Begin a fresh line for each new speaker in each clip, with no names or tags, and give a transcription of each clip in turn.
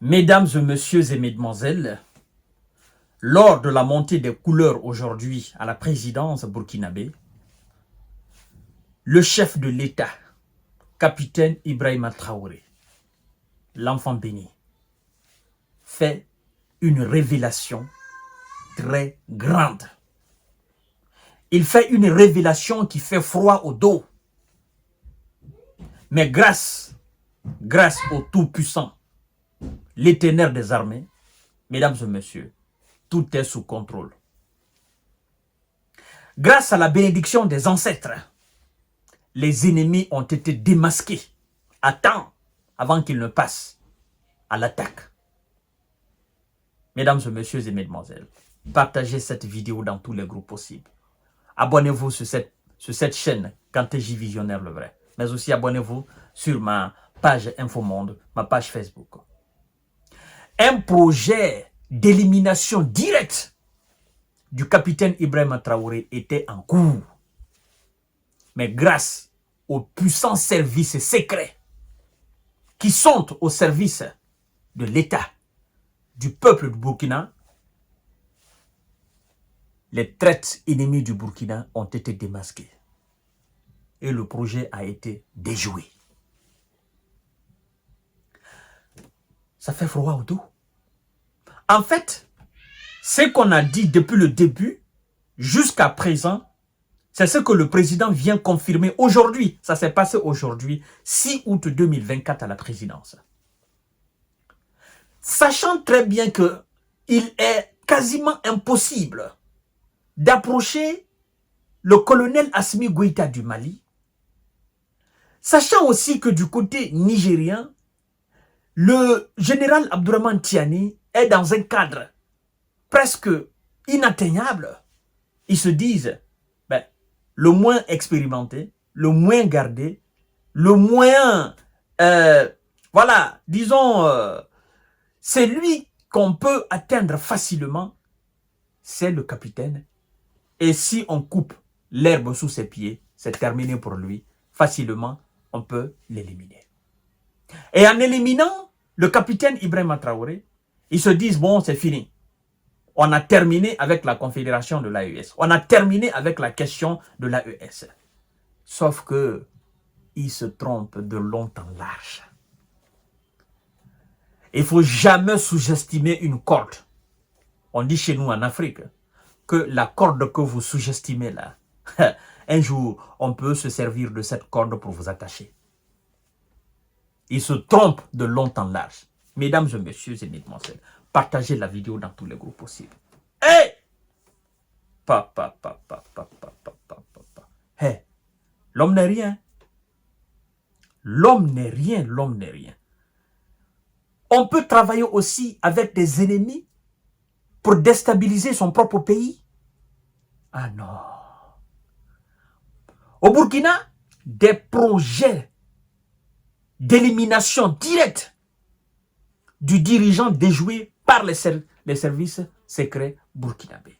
Mesdames et messieurs et mesdemoiselles, lors de la montée des couleurs aujourd'hui à la présidence burkinabé, le chef de l'État, capitaine Ibrahima Traoré, l'enfant béni, fait une révélation très grande. Il fait une révélation qui fait froid au dos. Mais grâce au Tout-Puissant, l'Éternel des armées, mesdames et messieurs, tout est sous contrôle. Grâce à la bénédiction des ancêtres, les ennemis ont été démasqués à temps avant qu'ils ne passent à l'attaque. Mesdames et messieurs et mesdemoiselles, partagez cette vidéo dans tous les groupes possibles. Abonnez-vous sur cette chaîne Kanteji Visionnaire le vrai. Mais aussi abonnez-vous sur ma page Infomonde, ma page Facebook. Un projet d'élimination directe du capitaine Ibrahima Traoré était en cours. Mais grâce aux puissants services secrets qui sont au service de l'État, du peuple du Burkina, les traites ennemies du Burkina ont été démasquées. Et le projet a été déjoué. Ça fait froid au dos. En fait, ce qu'on a dit depuis le début jusqu'à présent, c'est ce que le président vient confirmer aujourd'hui. Ça s'est passé aujourd'hui, 6 août 2024 à la présidence. Sachant très bien qu'il est quasiment impossible d'approcher le colonel Assimi Goïta du Mali, sachant aussi que du côté nigérien, le général Abdourahmane Tiani est dans un cadre presque inatteignable. Ils se disent, ben, le moins expérimenté, le moins gardé, le moins, voilà, disons, c'est lui qu'on peut atteindre facilement, c'est le capitaine. Et si on coupe l'herbe sous ses pieds, c'est terminé pour lui. Facilement, on peut l'éliminer. Et en éliminant le capitaine Ibrahima Traoré, ils se disent, bon, c'est fini. On a terminé avec la confédération de l'AES. On a terminé avec la question de l'AES. Sauf que ils se trompent de long en large. Il ne faut jamais sous-estimer une corde. On dit chez nous en Afrique que la corde que vous sous-estimez là, un jour, on peut se servir de cette corde pour vous attacher. Ils se trompent de long en large. Mesdames et messieurs et mesdemoiselles, partagez la vidéo dans tous les groupes possibles. Hey! Hey! L'homme n'est rien. L'homme n'est rien, l'homme n'est rien. On peut travailler aussi avec des ennemis pour déstabiliser son propre pays. Ah non. Au Burkina, des projets d'élimination directe du dirigeant déjoué par les services secrets burkinabés.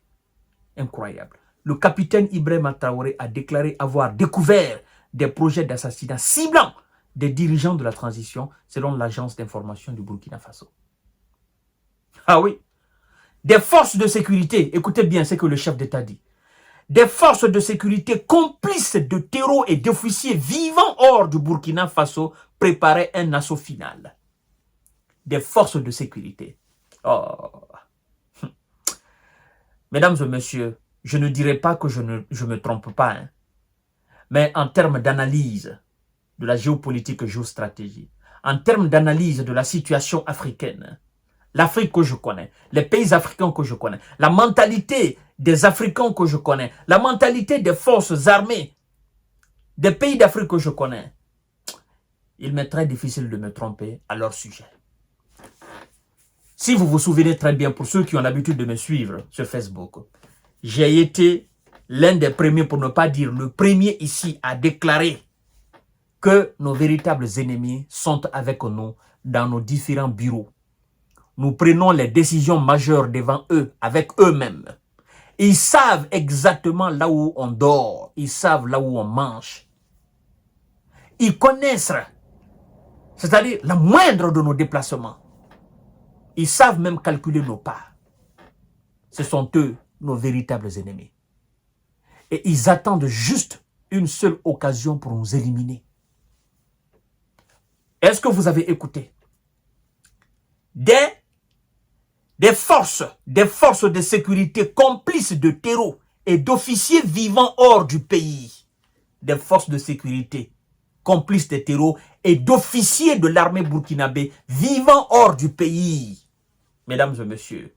Incroyable. Le capitaine Ibrahima Traoré a déclaré avoir découvert des projets d'assassinat ciblant des dirigeants de la transition selon l'agence d'information du Burkina Faso. Ah oui. Des forces de sécurité, écoutez bien ce que le chef d'État dit, des forces de sécurité complices de terreaux et d'officiers vivant hors du Burkina Faso préparaient un assaut final. Des forces de sécurité. Oh. Mesdames et messieurs, je ne dirais pas que je me trompe pas, hein. Mais en termes d'analyse de la géopolitique et géostratégie, en termes d'analyse de la situation africaine, l'Afrique que je connais, les pays africains que je connais, la mentalité des Africains que je connais, la mentalité des forces armées des pays d'Afrique que je connais, il m'est très difficile de me tromper à leur sujet. Si vous vous souvenez très bien, pour ceux qui ont l'habitude de me suivre sur Facebook, j'ai été l'un des premiers, pour ne pas dire le premier ici, à déclarer que nos véritables ennemis sont avec nous dans nos différents bureaux. Nous prenons les décisions majeures devant eux, avec eux-mêmes. Ils savent exactement là où on dort. Ils savent là où on mange. Ils connaissent, c'est-à-dire la moindre de nos déplacements. Ils savent même calculer nos pas. Ce sont eux, nos véritables ennemis. Et ils attendent juste une seule occasion pour nous éliminer. Est-ce que vous avez écouté? Des forces de sécurité complices de terreau et d'officiers vivant hors du pays. Des forces de sécurité complices de terreau et d'officiers de l'armée burkinabé vivant hors du pays, mesdames et messieurs,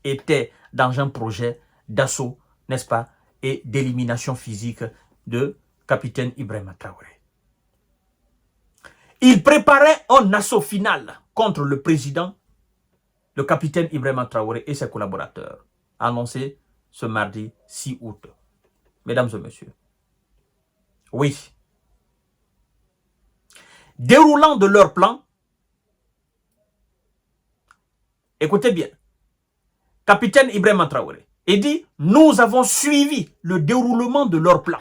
étaient dans un projet d'assaut, n'est-ce pas, et d'élimination physique de capitaine Ibrahima Traoré. Il préparait un assaut final contre le président, le capitaine Ibrahima Traoré et ses collaborateurs, annoncé ce mardi 6 août. Mesdames et messieurs, oui, déroulant de leur plan, écoutez bien, capitaine Ibrahima Traoré, il dit, nous avons suivi le déroulement de leur plan.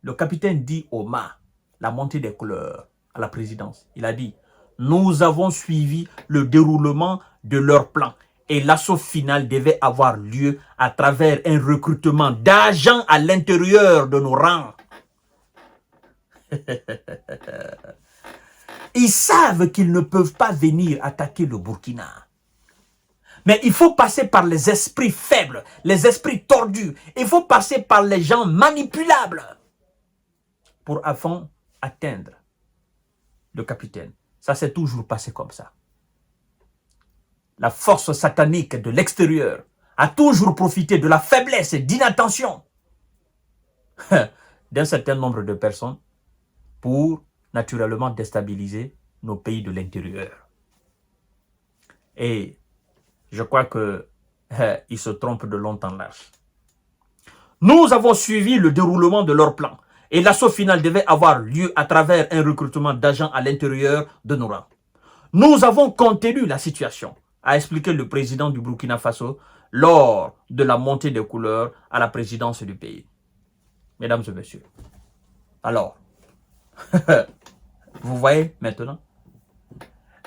Le capitaine dit au MA, la montée des couleurs à la présidence, il a dit, nous avons suivi le déroulement de leur plan et l'assaut final devait avoir lieu à travers un recrutement d'agents à l'intérieur de nos rangs. Ils savent qu'ils ne peuvent pas venir attaquer le Burkina. Mais il faut passer par les esprits faibles, les esprits tordus. Il faut passer par les gens manipulables pour afin atteindre le capitaine. Ça s'est toujours passé comme ça. La force satanique de l'extérieur a toujours profité de la faiblesse et d'inattention d'un certain nombre de personnes pour naturellement déstabiliser nos pays de l'intérieur. Et je crois qu'ils se trompent de long en large. Nous avons suivi le déroulement de leur plan et l'assaut final devait avoir lieu à travers un recrutement d'agents à l'intérieur de nos rangs. Nous avons contenu la situation, a expliqué le président du Burkina Faso lors de la montée des couleurs à la présidence du pays. Mesdames et messieurs, alors, vous voyez maintenant,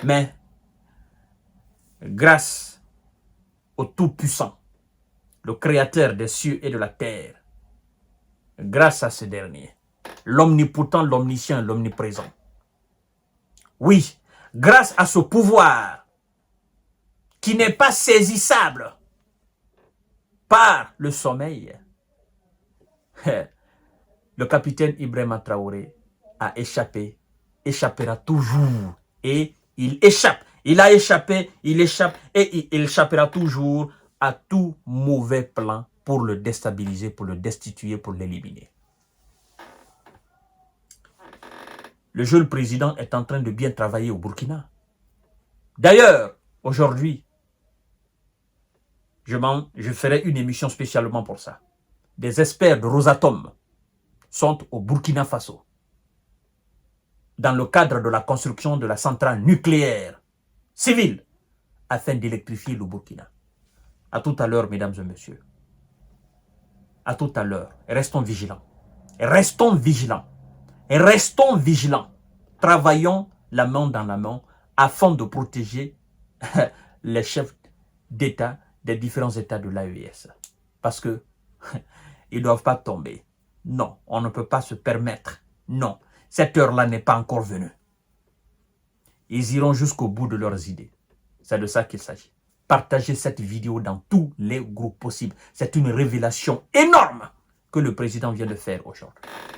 mais grâce au Tout-Puissant, le Créateur des cieux et de la terre, grâce à ce dernier, l'omnipotent, l'omniscient, l'omniprésent. Oui, grâce à ce pouvoir qui n'est pas saisissable par le sommeil, le capitaine Ibrahima Traoré a échappé, échappera toujours et il échappe. Il a échappé, il échappe et il échappera toujours à tout mauvais plan pour le déstabiliser, pour le destituer, pour l'éliminer. Le jeune président est en train de bien travailler au Burkina. D'ailleurs, aujourd'hui, je ferai une émission spécialement pour ça. Des experts de Rosatom sont au Burkina Faso dans le cadre de la construction de la centrale nucléaire civile afin d'électrifier le Burkina. À tout à l'heure, mesdames et messieurs. À tout à l'heure. Restons vigilants. Restons vigilants. Restons vigilants. Travaillons la main dans la main afin de protéger les chefs d'État des différents États de l'AES. Parce que ils ne doivent pas tomber. Non, on ne peut pas se permettre. Non, cette heure-là n'est pas encore venue. Ils iront jusqu'au bout de leurs idées. C'est de ça qu'il s'agit. Partagez cette vidéo dans tous les groupes possibles. C'est une révélation énorme que le président vient de faire aujourd'hui.